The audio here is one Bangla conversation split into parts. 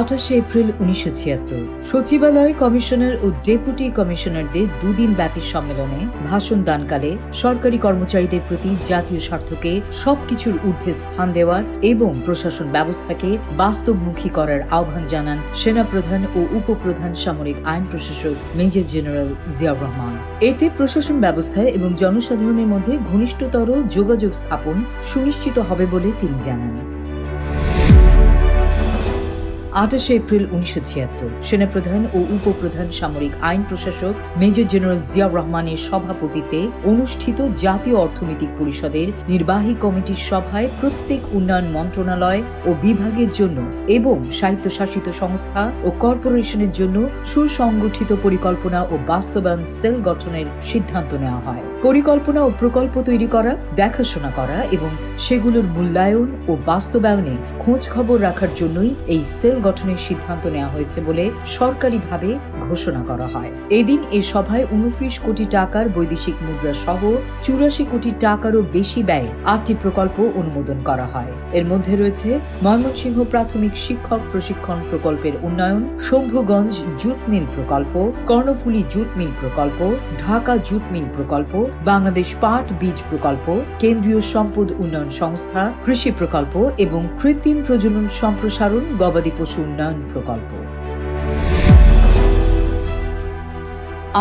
28 এপ্রিল 1976 সচিবালয় কমিশনার ও ডেপুটি কমিশনারদের দুদিন ব্যাপী সম্মেলনে ভাষণ দানকালে সরকারি কর্মচারীদের প্রতি জাতীয় স্বার্থকে সবকিছুর ঊর্ধ্বে স্থান দেওয়ার এবং প্রশাসন ব্যবস্থাকে বাস্তবমুখী করার আহ্বান জানান সেনাপ্রধান ও উপপ্রধান সামরিক আইন প্রশাসক মেজর জেনারেল জিয়াউর রহমান। এতে প্রশাসন ব্যবস্থায় এবং জনসাধারণের মধ্যে ঘনিষ্ঠতর যোগাযোগ স্থাপন সুনিশ্চিত হবে বলে তিনি জানান। 28 এপ্রিল 1976 সেনাপ্রধান ও উপপ্রধান সামরিক আইন প্রশাসক মেজর জেনারেল জিয়াউর রহমানের সভাপতিত্বে অনুষ্ঠিত জাতীয় অর্থনৈতিক পরিষদের নির্বাহী কমিটির সভায় প্রত্যেক উন্নয়ন মন্ত্রণালয় ও বিভাগের জন্য এবং স্বায়ত্তশাসিত সংস্থা ও কর্পোরেশনের জন্য সুসংগঠিত পরিকল্পনা ও বাস্তবায়ন সেল গঠনের সিদ্ধান্ত নেওয়া হয়। পরিকল্পনা ও প্রকল্প তৈরি করা, দেখাশোনা করা এবং সেগুলোর মূল্যায়ন ও বাস্তবায়নে খোঁজ খবর রাখার জন্যই এই সেল গঠনের সিদ্ধান্ত নেওয়া হয়েছে বলে সরকারিভাবে ঘোষণা করা হয়। এদিন এ সভায় 29 কোটি টাকার বৈদেশিক মুদ্রা সহ 84 কোটি টাকারও বেশি ব্যয়ে 8টি প্রকল্প অনুমোদন করা হয়। এর মধ্যে রয়েছে ময়মনসিংহ প্রাথমিক শিক্ষক প্রশিক্ষণ প্রকল্পের উন্নয়ন, শম্ভুগঞ্জ জুট মিল প্রকল্প, কর্ণফুলী জুট মিল প্রকল্প, ঢাকা জুট মিল প্রকল্প, বাংলাদেশ পাট বীজ প্রকল্প, কেন্দ্রীয় সম্পদ উন্নয়ন সংস্থা, কৃষি প্রকল্প এবং কৃত্রিম প্রজনন সম্প্রসারণ গবাদি পশু উন্নয়ন প্রকল্প।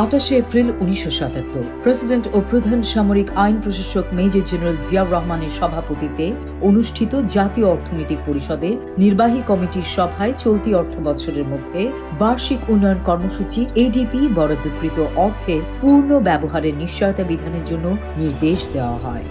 28 এপ্রিল 1977 প্রেসিডেন্ট ও প্রধান সামরিক আইন প্রশাসক মেজর জেনারেল জিয়াউর রহমানের সভাপতিত্বে অনুষ্ঠিত জাতীয় অর্থনৈতিক পরিষদের নির্বাহী কমিটির সভায় চলতি অর্থ বছরের মধ্যে বার্ষিক উন্নয়ন কর্মসূচি এডিপি বরাদ্দকৃত অর্থের পূর্ণ ব্যবহারের নিশ্চয়তা বিধানের জন্য নির্দেশ দেওয়া হয়।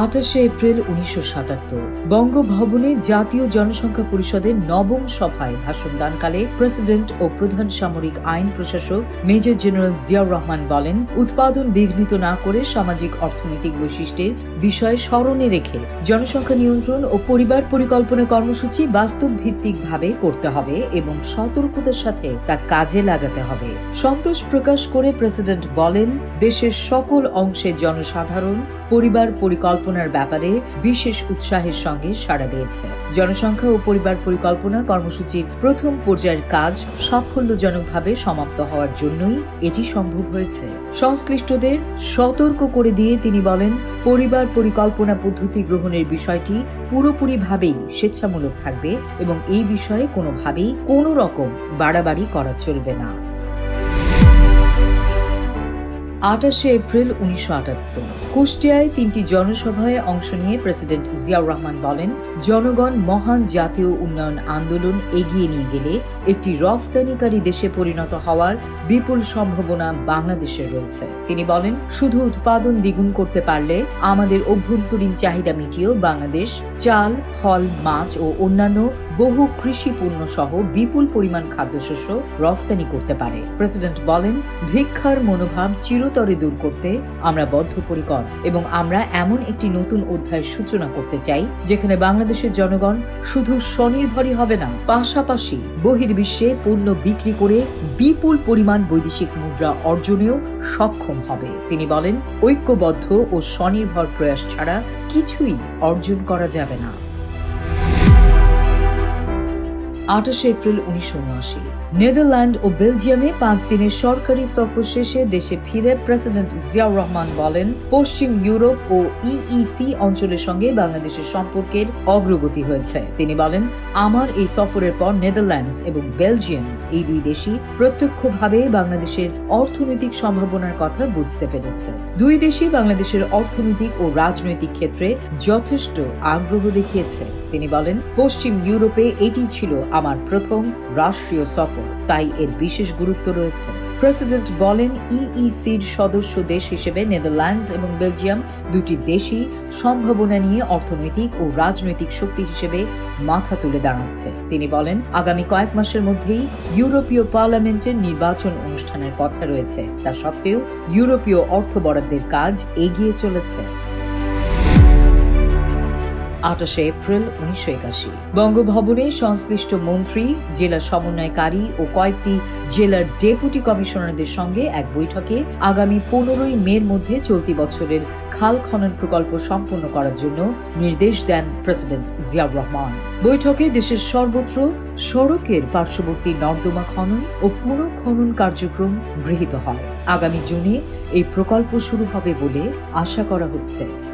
28 এপ্রিল 1977 বঙ্গভবনে জাতীয় জনসংখ্যা পরিষদের নবম সভায় ভাষণ দানকালে প্রেসিডেন্ট ও প্রধান সামরিক আইন প্রশাসক মেজর জেনারেল জিয়াউর রহমান বলেন, উৎপাদন বিঘ্নিত না করে সামাজিক অর্থনৈতিক বৈশিষ্ট্যের বিষয় স্মরণে রেখে জনসংখ্যা নিয়ন্ত্রণ ও পরিবার পরিকল্পনা কর্মসূচি বাস্তব ভিত্তিকভাবে করতে হবে এবং সতর্কতার সাথে তা কাজে লাগাতে হবে। সন্তোষ প্রকাশ করে প্রেসিডেন্ট বলেন, দেশের সকল অংশের জনসাধারণ পরিবার পরিকল্পনার ব্যাপারে বিশেষ উৎসাহের সঙ্গে সাড়া দিয়েছে। জনসংখ্যা ও পরিবার পরিকল্পনা কর্মসূচির প্রথম পর্যায়ের কাজ সাফল্যজনকভাবে সমাপ্ত হওয়ার জন্যই এটি সম্ভব হয়েছে। সংশ্লিষ্টদের সতর্ক করে দিয়ে তিনি বলেন, পরিবার পরিকল্পনা পদ্ধতি গ্রহণের বিষয়টি পুরোপুরিভাবেই স্বেচ্ছামূলক থাকবে এবং এই বিষয়ে কোনোভাবেই কোনো রকম বাড়াবাড়ি করা চলবে না। 28 এপ্রিল 1978 কুষ্টিয়ায় 3টি জনসভায় অংশ নিয়ে প্রেসিডেন্ট জিয়াউর রহমান বলেন, জনগণ মহান জাতীয় উন্নয়ন আন্দোলন এগিয়ে নিয়ে গেলে একটি রফতানিকারী দেশে পরিণত হওয়ার বিপুল সম্ভাবনা বাংলাদেশের রয়েছে। তিনি বলেন, শুধু উৎপাদন দ্বিগুণ করতে পারলে আমাদের অভ্যন্তরীণ চাহিদা মিটিয়েও বাংলাদেশ চাল, ফল, মাছ ও অন্যান্য বহু কৃষি পণ্য সহ বিপুল পরিমাণ খাদ্যশস্য রফতানি করতে পারে। প্রেসিডেন্ট বলেন, ভিক্ষার মনোভাব চিরতরে দূর করতে আমরা বদ্ধপরিকর এবং আমরা এমন একটি নতুন অধ্যায়ের সূচনা করতে চাই যেখানে বাংলাদেশের জনগণ শুধু স্বনির্ভরই হবে না, পাশাপাশি বহির্বিশ্বে পণ্য বিক্রি করে বিপুল পরিমাণ বৈদেশিক মুদ্রা অর্জনেও সক্ষম হবে। তিনি বলেন, ঐক্যবদ্ধ ও স্বনির্ভর প্রয়াস ছাড়া কিছুই অর্জন করা যাবে না। 28 এপ্রিল 1979 নেদারল্যান্ড ও বেলজিয়ামে 5 দিনের সরকারি সফর শেষে দেশে ফিরে প্রেসিডেন্ট জিয়াউর রহমান বলেন, পশ্চিম ইউরোপ ও ইইসি অঞ্চলের সঙ্গে বাংলাদেশের সম্পর্কের অগ্রগতি হয়েছে। তিনি বলেন, আমার এই সফরের পর নেদারল্যান্ডস এবং বেলজিয়াম এই দুই দেশই প্রত্যক্ষভাবে বাংলাদেশের অর্থনৈতিক সম্ভাবনার কথা বুঝতে পেরেছে। দুই দেশই বাংলাদেশের অর্থনৈতিক ও রাজনৈতিক ক্ষেত্রে যথেষ্ট আগ্রহ দেখিয়েছে। তিনি বলেন, পশ্চিম ইউরোপে এটি ছিল আমার প্রথম রাষ্ট্রীয় সফর, তাই এর বিশেষ গুরুত্ব রয়েছে। প্রেসিডেন্ট বলেন, ইইসির সদস্য দেশ হিসেবে নেদারল্যান্ডস এবং বেলজিয়াম দুটি দেশই সম্ভাবনা নিয়ে অর্থনৈতিক ও রাজনৈতিক শক্তি হিসেবে মাথা তুলে দাঁড়াচ্ছে। তিনি বলেন, আগামী কয়েক মাসের মধ্যেই ইউরোপীয় পার্লামেন্টের নির্বাচন অনুষ্ঠানের কথা রয়েছে। তা সত্ত্বেও ইউরোপীয় অর্থ বরাদ্দের কাজ এগিয়ে চলেছে। 28 এপ্রিল 1981। বঙ্গভবনে সংশ্লিষ্ট মন্ত্রী, জেলা সমন্বয়কারী ও কয়েকটি জেলার ডেপুটি কমিশনারদের সঙ্গে এক বৈঠকে আগামী 15 মের মধ্যে চলতি বছরের খাল খনন প্রকল্প সম্পন্ন করার জন্য নির্দেশ দেন প্রেসিডেন্ট জিয়াউর রহমান। বৈঠকে দেশের সর্বত্র সড়কের পার্শ্ববর্তী নর্দমা খনন ও পুনঃখনন কার্যক্রম গৃহীত হয়। আগামী জুনে এই প্রকল্প শুরু হবে বলে আশা করা হচ্ছে।